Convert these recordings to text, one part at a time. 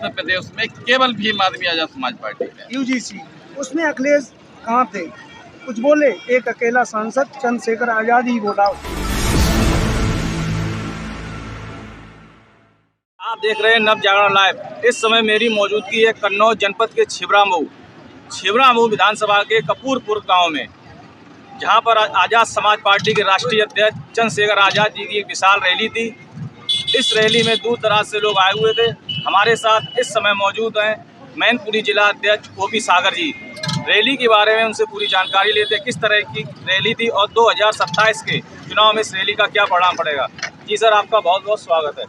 उत्तर प्रदेश में केवल भीम आदमी आजाद समाज पार्टी है। यूजीसी उसमें अखिलेश कहाँ थे? कुछ बोले? एक अकेला सांसद चंद्रशेखर आजाद ही बोला। आप देख रहे हैं नव जागरण लाइव। इस समय मेरी मौजूदगी है कन्नौज जनपद के छिबरामऊ विधानसभा के कपूरपुर गांव में, जहां पर आजाद समाज पार्टी के राष्ट्रीय अध्यक्ष चंद्रशेखर आजाद जी की एक विशाल रैली थी। इस रैली में दूर दराज से लोग आए हुए थे। हमारे साथ इस समय मौजूद हैं मैनपुरी जिला अध्यक्ष ओपी सागर जी। रैली के बारे में उनसे पूरी जानकारी लेते हैं, किस तरह की रैली थी और 2027 के चुनाव में इस रैली का क्या परिणाम पड़ेगा। जी सर, आपका बहुत बहुत स्वागत है।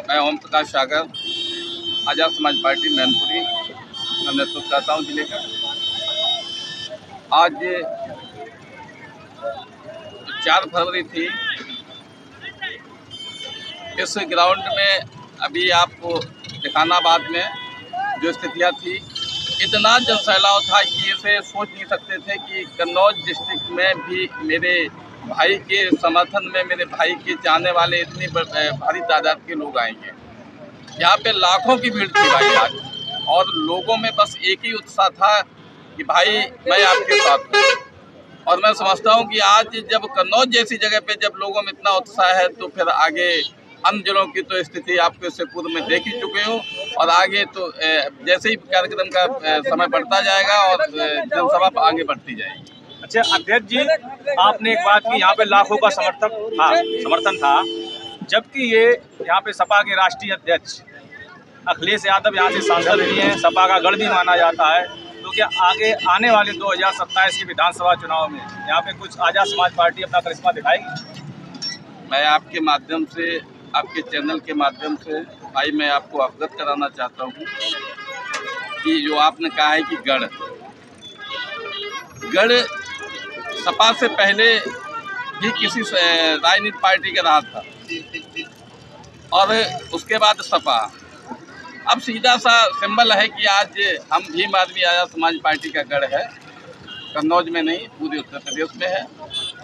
मैं ओम प्रकाश सागर, आजाद समाज पार्टी मैनपुरी का नेतृत्व करता हूँ जिले का। आज 4 फरवरी थी। इस ग्राउंड में अभी आपको जहानाबाद में जो स्थितियाँ थी, इतना जनसैलाब था कि इसे सोच नहीं सकते थे कि कन्नौज डिस्ट्रिक्ट में भी मेरे भाई के समर्थन में, मेरे भाई के चाहने वाले इतनी भारी तादाद के लोग आएंगे। यहाँ पे लाखों की भीड़ थी भाई आज, और लोगों में बस एक ही उत्साह था कि भाई मैं आपके साथ हूँ। और मैं समझता हूँ कि आज जब कन्नौज जैसी जगह पे जब लोगों में इतना उत्साह है, तो फिर आगे अन्य जिलों की तो स्थिति आपको इससे पूर्व में देख ही चुके हो। और आगे तो जैसे ही कार्यक्रम का समय बढ़ता जाएगा और जनसभा आगे बढ़ती जाएगी। अच्छा अध्यक्ष जी, आपने एक बात की, यहाँ पे लाखों का समर्थन था, जबकि ये यहाँ पे सपा के राष्ट्रीय अध्यक्ष अखिलेश यादव यहाँ से सांसद भी हैं, सपा का गढ़ भी माना जाता है। तो क्या आगे आने वाले 2027 के विधानसभा चुनाव में यहाँ पे कुछ आजाद समाज पार्टी अपना करिश्मा दिखाएगी? मैं आपके माध्यम से, आपके चैनल के माध्यम से भाई मैं आपको अवगत कराना चाहता हूँ कि जो आपने कहा है कि गढ़ सपा से पहले भी किसी राजनीतिक पार्टी का रहा था, और उसके बाद सपा। अब सीधा सा सिंबल है कि आज हम भीम आदमी आजाद समाज पार्टी का गढ़ है। कन्नौज में नहीं, पूरे उत्तर प्रदेश में है,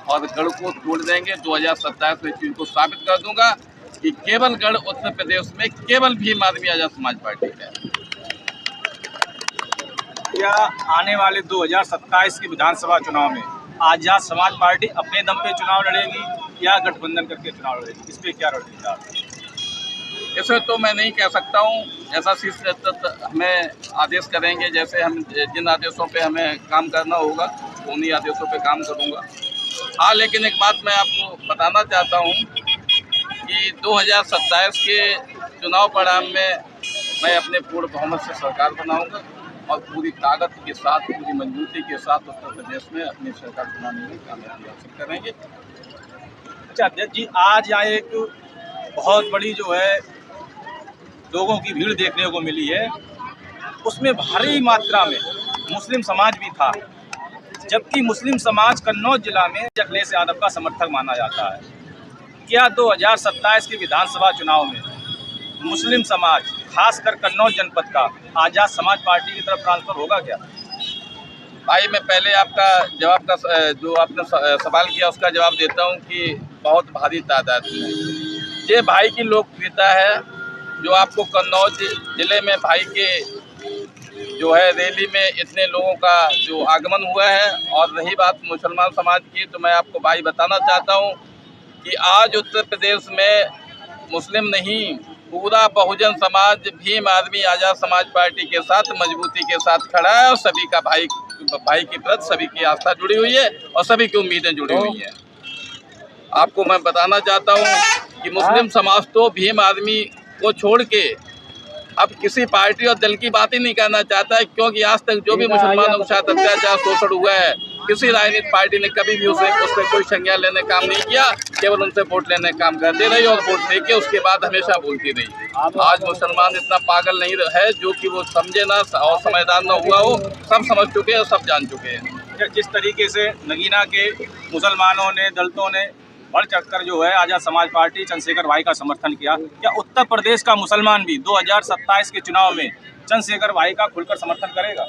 और गढ़ को तोड़ देंगे। 2027 में चीज को साबित कर दूंगा कि केवल गढ़ उत्तर प्रदेश में केवल भीम आदमी आजाद समाज पार्टी है। क्या आने वाले 2027 के विधानसभा चुनाव में आजाद समाज पार्टी अपने दम पे चुनाव लड़ेगी या गठबंधन करके चुनाव लड़ेगी? इस पे क्या रणनीति है? इसे तो मैं नहीं कह सकता हूँ। ऐसा शीर्ष नेतृत्व हमें आदेश करेंगे, जैसे हम जिन आदेशों पे हमें काम करना होगा उन्हीं आदेशों पे काम करूँगा। हाँ, लेकिन एक बात मैं आपको बताना चाहता हूँ कि 2027 के चुनाव परिणाम में मैं अपने पूर्ण बहुमत से सरकार बनाऊँगा, और पूरी ताकत के साथ, पूरी मजबूती के साथ उत्तर प्रदेश में अपनी सरकार बनाने में कामयाबी हासिल करेंगे। अच्छा अध्यक्ष जी, आज यहाँ एक बहुत बड़ी जो है लोगों की भीड़ देखने को मिली है, उसमें भारी मात्रा में मुस्लिम समाज भी था, जबकि मुस्लिम समाज कन्नौज जिला में अखिलेश यादव का समर्थक माना जाता है। क्या 2027 के विधानसभा चुनाव में मुस्लिम समाज, खासकर कन्नौज जनपद का, आजाद समाज पार्टी की तरफ ट्रांसफर होगा क्या? भाई मैं पहले आपका जवाब का जो आपने सवाल किया उसका जवाब देता हूं कि बहुत भारी तादाद में ये भाई की लोकप्रियता है, जो आपको कन्नौज जिले में भाई के जो है रैली में इतने लोगों का जो आगमन हुआ है। और रही बात मुसलमान समाज की, तो मैं आपको भाई बताना चाहता हूं कि आज उत्तर प्रदेश में मुस्लिम नहीं, पूरा बहुजन समाज भीम आदमी आजाद समाज पार्टी के साथ मजबूती के साथ खड़ा है, और सभी का भाई के प्रति सभी की आस्था जुड़ी हुई है और सभी की उम्मीदें जुड़ी हुई हैं। आपको मैं बताना चाहता हूं कि मुस्लिम समाज तो भीम आदमी को छोड़ के अब किसी पार्टी और दल की बात ही नहीं करना चाहता है, क्योंकि आज तक जो भी मुसलमानों के साथ अत्याचार शोषण हुआ है, किसी राजनीतिक पार्टी ने कभी भी उस पर कोई संज्ञान लेने काम नहीं किया, केवल उनसे वोट लेने का काम करते रही, और वोट लेके उसके बाद हमेशा बोलती रही। आज मुसलमान इतना पागल नहीं है जो कि वो समझे ना और समझदार ना हुआ हो। सब समझ चुके हैं, सब जान चुके हैं। जिस तरीके से नगीना के मुसलमानों ने, दलितों ने बढ़ चढ़कर जो है आजाद समाज पार्टी चंद्रशेखर भाई का समर्थन किया, क्या उत्तर प्रदेश का मुसलमान भी 2027 के चुनाव में चंद्रशेखर भाई का खुलकर समर्थन करेगा?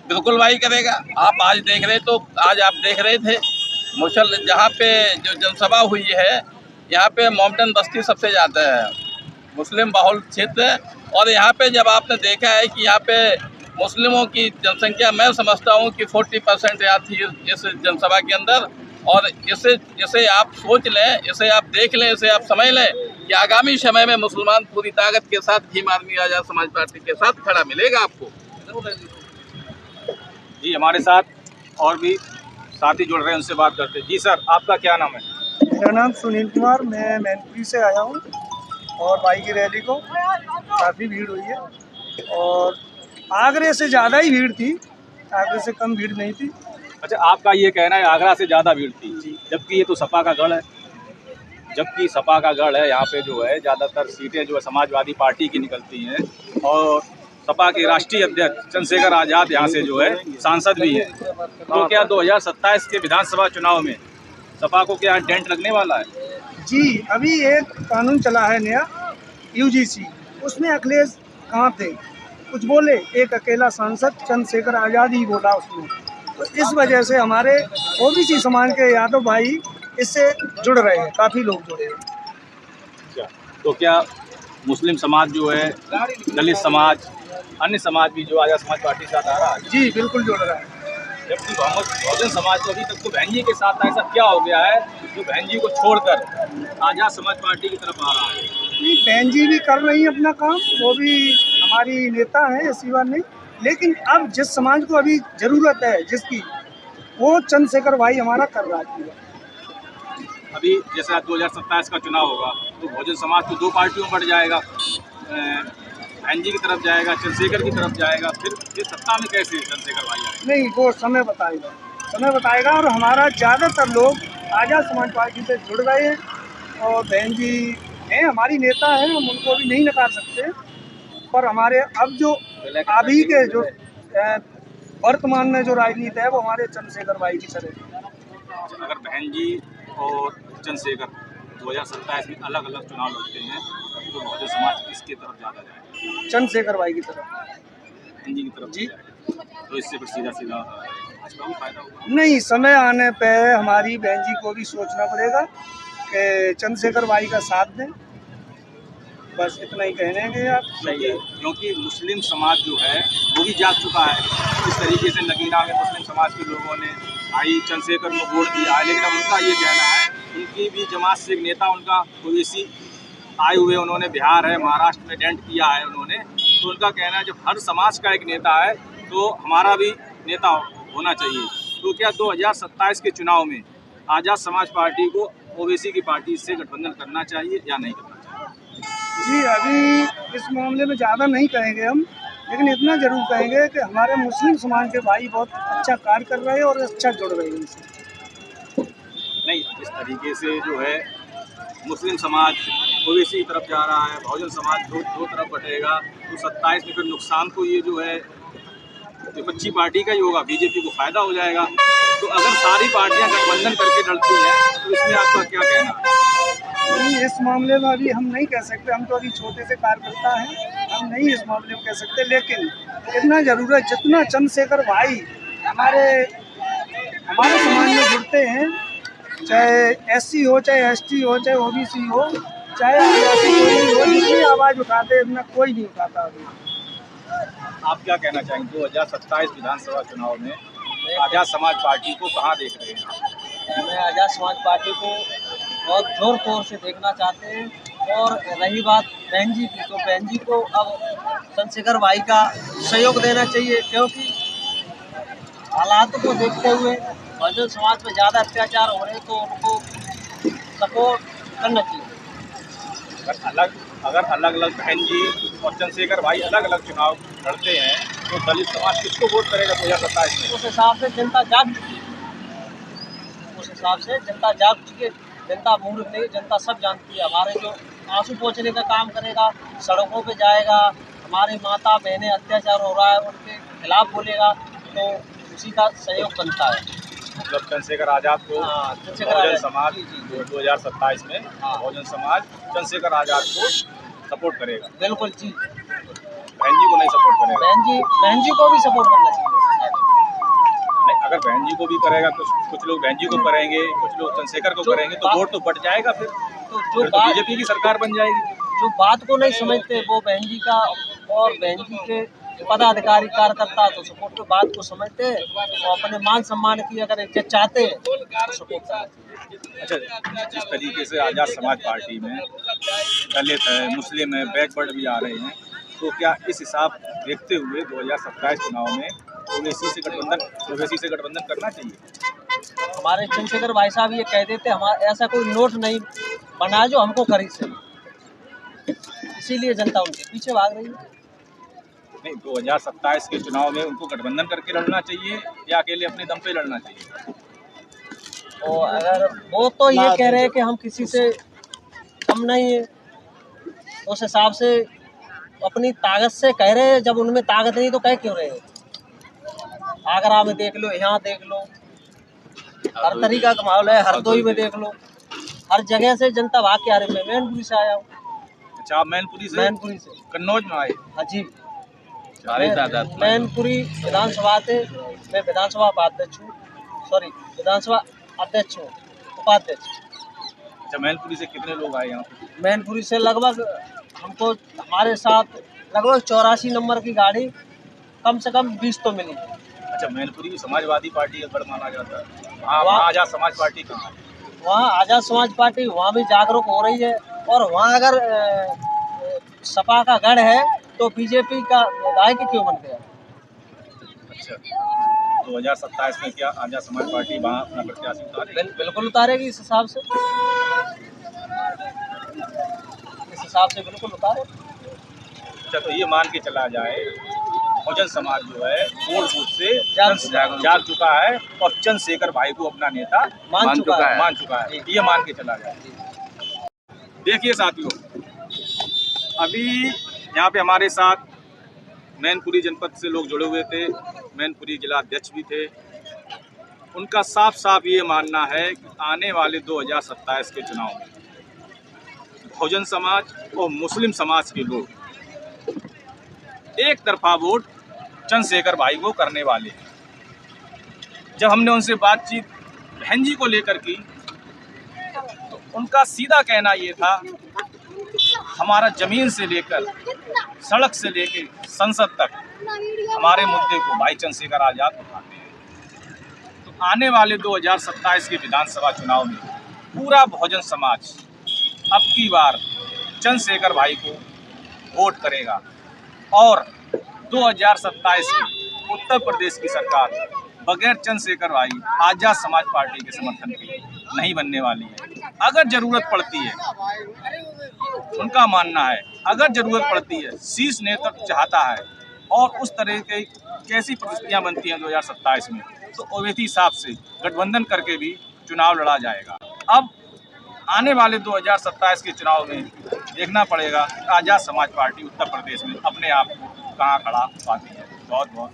बिल्कुल भाई करेगा। आप आज देख रहे, तो आज आप देख रहे थे जहाँ पे जो जनसभा हुई है, यहाँ पे मोमडन बस्ती सबसे ज़्यादा है, मुस्लिम बहुल क्षेत्र, और यहाँ पे जब आपने देखा है कि यहाँ पे मुस्लिमों की जनसंख्या मैं समझता हूँ कि 40% यहाँ थी इस जनसभा के अंदर। और इसे आप सोच लें, इसे आप देख लें, इसे आप समझ लें कि आगामी समय में मुसलमान पूरी ताकत के साथ भीम आर्मी आजाद समाज पार्टी के साथ खड़ा मिलेगा आपको। जी, हमारे साथ और भी साथी जुड़ रहे हैं, उनसे बात करते हैं। जी सर, आपका क्या नाम है? मेरा नाम सुनील कुमार, मैं मैनपुरी से आया हूँ और भाई की रैली को काफ़ी भीड़ हुई है और आगरे से ज़्यादा ही भीड़ थी, आगरे से कम भीड़ नहीं थी। अच्छा, आपका ये कहना है आगरा से ज़्यादा भीड़ थी, जबकि ये तो सपा का गढ़ है। जबकि सपा का गढ़ है, यहाँ पे जो है ज़्यादातर सीटें जो है समाजवादी पार्टी की निकलती हैं और सपा के राष्ट्रीय अध्यक्ष चंद्रशेखर आज़ाद यहाँ से जो है सांसद भी हैं। तो क्या 2027 के विधानसभा चुनाव में सपा को क्या डेंट लगने वाला है? जी, अभी एक कानून चला है नया यूजीसी, उसमें अखिलेश कहाँ थे, कुछ बोले, एक अकेला सांसद चंद्रशेखर आज़ाद ही बोला उसमें। तो इस वजह से हमारे ओबीसी समाज के यादव भाई इससे जुड़ रहे हैं, काफ़ी लोग जुड़े हैं। अच्छा, तो क्या मुस्लिम समाज जो है, दलित समाज, अन्य समाज भी जो आज़ाद समाज पार्टी के साथ आ रहा है? जी, बिल्कुल जुड़ रहा है। जबकि बहुजन समाज तो अभी तक तो बहन जी के साथ ऐसा क्या हो गया है जो बहन जी को छोड़कर आज़ाद समाज पार्टी की तरफ आ रहा है? नहीं, बहन जी भी कर रही हैं अपना काम, वो भी हमारी नेता हैं, ऐसी बात नहीं। लेकिन अब जिस समाज को अभी ज़रूरत है जिसकी, वो चंद्रशेखर भाई हमारा कर रहा है। अभी जैसे आज 2027 का चुनाव होगा तो बहुजन समाज तो दो पार्टियों में बढ़ जाएगा, बहन जी की तरफ जाएगा, चंद्रशेखर की तरफ जाएगा, फिर सत्ता में कैसे चंद्रशेखर भाई आएंगे? नहीं, वो समय बताएगा और हमारा ज़्यादातर लोग आज़ाद समाज पार्टी से जुड़ गए हैं और बहन जी हैं, हमारी नेता हैं, हम उनको भी नहीं नकार सकते। पर हमारे अब जो अभी के जो वर्तमान में जो राजनीति है वो हमारे चंद्रशेखर भाई की तरह। अगर बहन जी और चंद्रशेखर 2027 में अलग अलग चुनाव लड़ते हैं तो बहुजन समाज किसकी तरफ ज़्यादा जाएगा? चंद्रशेखर भाई की तरफ। बहन जी की तरफ जी। तो इससे फिर सीधा भाजपा को फायदा होगा? नहीं, समय आने पे हमारी बहन जी को भी सोचना पड़ेगा कि चंद्रशेखर भाई का साथ दें, बस इतना ही कहने के आप। सही है, क्योंकि मुस्लिम समाज जो है वो भी जाग चुका है। इस तरीके से नगीना में मुस्लिम समाज के लोगों ने भाई चंद्रशेखर को वोट दिया है, लेकिन अब उनका ये कहना है, उनकी भी जमात से एक नेता उनका ओवैसी आए हुए, उन्होंने बिहार है, महाराष्ट्र में डेंट किया है उन्होंने, तो उनका कहना है जब हर समाज का एक नेता है तो हमारा भी नेता होना चाहिए। तो क्या 2027 के चुनाव में आज़ाद समाज पार्टी को ओवैसी की पार्टी से गठबंधन करना चाहिए या नहीं करना चाहिए? जी, अभी इस मामले में ज़्यादा नहीं कहेंगे हम, लेकिन इतना ज़रूर कहेंगे कि हमारे मुस्लिम समाज के भाई बहुत अच्छा कार्य कर रहे हैं और अच्छा जुड़ रहे हैं इनसे। नहीं, इस तरीके से जो है मुस्लिम समाज ओवैसी की तरफ जा रहा है, बहुजन समाज दो तरफ बटेगा, तो 27 में फिर नुकसान तो ये जो है विपक्षी पार्टी का ही होगा, बीजेपी को फायदा हो जाएगा। तो अगर सारी पार्टियां गठबंधन करके लड़ती हैं तो इसमें आपका क्या कहना है? नहीं, इस मामले में अभी हम नहीं कह सकते, हम तो अभी छोटे से कार्यकर्ता हैं, हम नहीं इस मामले में कह सकते। लेकिन इतना जरूर है, जितना चंद्रशेखर भाई हमारे समाज में जुड़ते हैं, चाहे एससी हो, चाहे एसटी हो, चाहे ओबीसी हो, चाहे आदिवासी कोई हो, जितनी आवाज़ उठाते हैं इतना कोई नहीं उठाता अभी। आप क्या कहना चाहेंगे 2027 विधानसभा चुनाव में आज़ाद समाज पार्टी को कहाँ देख रहे हैं? मैं आज़ाद समाज पार्टी को बहुत जोर तौर से देखना चाहते हैं। और रही बात बहन जी की, तो बहन जी को अब चंद्रशेखर भाई का सहयोग देना चाहिए, क्योंकि हालात को देखते हुए बहुजन समाज पर ज़्यादा अत्याचार हो रहे हैं, तो उनको सपोर्ट करना चाहिए। अगर अलग अलग बहन जी और चंद्रशेखर भाई अलग अलग चुनाव लड़ते हैं तो दलित समाज किसको वोट करेगा 2027 में? उस हिसाब से जनता जाग चुकी है, उस हिसाब से जनता जाग चुकी है। जनता मूर्ख नहीं, जनता सब जानती है। हमारे जो आंसू पोंछने का काम करेगा, सड़कों पे जाएगा, हमारे माता बहनें अत्याचार हो रहा है उनके खिलाफ बोलेगा, तो उसी का सहयोग बनता है। मतलब चंद्रशेखर आज़ाद को बहुजन समाज 2027 में बहुजन समाज चंद्रशेखर आज़ाद को सपोर्ट करेगा? बिल्कुल जी। बहन जी को नहीं सपोर्ट करेगा? बहन जी को भी सपोर्ट करना चाहिए। नहीं, अगर बहन जी को भी करेगा, कुछ लोग बहन जी को करेंगे, कुछ लोग चंद्रशेखर को करेंगे, तो वोट तो बढ़ जाएगा, फिर तो बीजेपी की सरकार बन जाएगी। जो बात को नहीं समझते वो बहन जी का और बहन जी के पदाधिकारी कार्यकर्ता तो सपोर्ट पे बात को समझते हैं और अपने मान सम्मान की अगर इज्जत चाहते हैं तो सपोर्ट करना चाहिए। अच्छा, जिस तरीके से आज़ाद समाज पार्टी में दलित है, मुस्लिम है, बैकवर्ड भी आ रहे हैं, तो क्या इस हिसाब देखते हुए 2027 चुनाव में ओवैसी से गठबंधन करना चाहिए? हमारे चंद्रशेखर भाई साहब ये कह देते हमारा ऐसा कोई नोट नहीं बना जो हमको खरीद सके, इसीलिए जनता उनके पीछे भाग रही है। नहीं, 2027 के चुनाव में उनको गठबंधन करके लड़ना चाहिए या अकेले अपने दम पे लड़ना चाहिए? और अगर वो तो ये कह रहे हैं कि हम किसी से कम नहीं है, उस हिसाब से अपनी ताकत से कह रहे हैं, जब उनमें ताकत नहीं तो कह क्यों रहे हैं? आगरा में देख लो, यहाँ देख लो, हर तरीका का माहौल है, हरदोई में देख लो, हर जगह से जनता भाग के आ रही है। मैं मैनपुरी से आया हूँ। अच्छा, आप मैनपुरी से कन्नौज में आए? हाँ जी, भारी तादाद में। मैनपुरी विधानसभा थे, मैं विधानसभा उपाध्यक्ष हूँ, विधानसभा अध्यक्ष हूँ, उपाध्यक्ष। अच्छा, मैनपुरी से कितने लोग आए यहाँ पे? मैनपुरी से लगभग हमको हमारे साथ लगभग 84 नंबर की गाड़ी कम से कम 20 तो मिली। अच्छा, मैनपुरी भी समाजवादी पार्टी का गढ़ माना जाता है, वहाँ आज़ाद समाज पार्टी कहाँ है? वहाँ आज़ाद समाज पार्टी वहाँ भी जागरूक हो रही है, और वहाँ अगर सपा का गढ़ है तो बीजेपी का विधायक क्यों बन गया? अच्छा, 2027 में क्या आज़ाद समाज पार्टी वहाँ अपना प्रत्याशी उतारेगी? बिल्कुल उतारेगी, इस हिसाब से बिल्कुल उतारे। अच्छा, तो ये मान के चला जाए बहुजन समाज जो है वोट से जाग चुका है और चंद्रशेखर भाई को अपना नेता मान चुका है, ये मान के चला जाए। देखिए साथियों, अभी यहाँ पे हमारे साथ मैनपुरी जनपद से लोग जुड़े हुए थे, मैनपुरी जिला अध्यक्ष भी थे। उनका साफ साफ ये मानना है कि आने वाले 2027 के चुनाव में बहुजन समाज और मुस्लिम समाज के लोग एक तरफा वोट चंद्रशेखर भाई को करने वाले हैं। जब हमने उनसे बातचीत बहन जी को लेकर की तो उनका सीधा कहना ये था, हमारा जमीन से लेकर सड़क से लेकर संसद तक हमारे मुद्दे को भाई चंद्रशेखर आज़ाद उठाते हैं। तो आने वाले 2027 के विधानसभा चुनाव में पूरा बहुजन समाज अब की बार चंद्रशेखर भाई को वोट करेगा और 2027 में उत्तर प्रदेश की सरकार बगैर चंद्रशेखर भाई आज़ाद समाज पार्टी के समर्थन के नहीं बनने वाली है। अगर जरूरत पड़ती है, उनका मानना है, अगर जरूरत पड़ती है, शीर्ष नेतृत्व चाहता है और उस तरह की कैसी परिस्थितियां बनती हैं 2027 में, तो ओवैसी हिसाब से गठबंधन करके भी चुनाव लड़ा जाएगा। अब आने वाले 2027 के चुनाव में देखना पड़ेगा आज़ाद समाज पार्टी उत्तर प्रदेश में अपने आप को कहाँ खड़ा पाती है। बहुत बहुत